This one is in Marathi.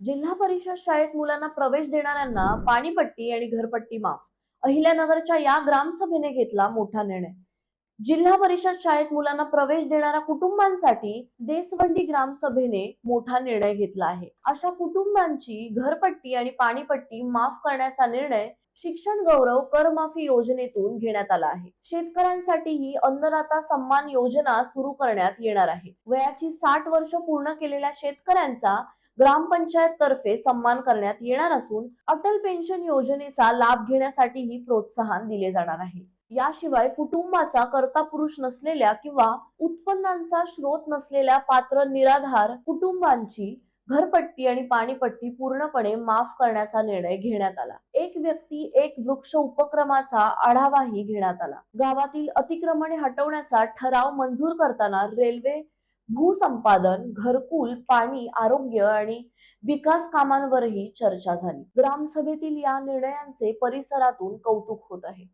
जिल्हा परिषद शाळेत मुलांना प्रवेश देणाऱ्यांना पाणीपट्टी आणि घरपट्टी माफ. अहिल्यानगरच्या या ग्रामसभेने घेतला मोठा निर्णय. जिल्हा परिषद शाळेत मुलांना प्रवेश देणाऱ्या कुटुंबांसाठी देसवंडी ग्रामसभेने मोठा निर्णय घेतला आहे. अशा कुटुंबांची घरपट्टी आणि पाणीपट्टी माफ करण्याचा निर्णय शिक्षण गौरव करमाफी योजनेतून घेण्यात आला आहे. शेतकऱ्यांसाठी ही अन्नदाता सन्मान योजना सुरू करण्यात येणार आहे. वयाची 60 वर्ष पूर्ण केलेल्या शेतकऱ्यांचा ग्रामपंचायत तर्फे सन्मान करण्यात येणार असून अटल पेन्शन योजनेचा लाभ घेण्यासाठीही प्रोत्साहन दिले जाणार आहे. याशिवाय कुटुंबाचा कर्ता पुरुष नसलेल्या किंवा उत्पन्नाचा स्रोत नसलेल्या पात्र निराधार कुटुंबांची घरपट्टी आणि पाणीपट्टी पूर्णपणे माफ करण्याचा निर्णय घेण्यात आला. एक व्यक्ती एक वृक्ष उपक्रमाचा आढावाही घेण्यात आला. गावातील अतिक्रमणे हटवण्याचा ठराव मंजूर करताना रेल्वे, भूसंपादन, घरकुल, पाणी, आरोग्य आणि विकास कामांवरही चर्चा झाली. ग्रामसभेतील या निर्णयांचे परिसरातून कौतुक होत आहे.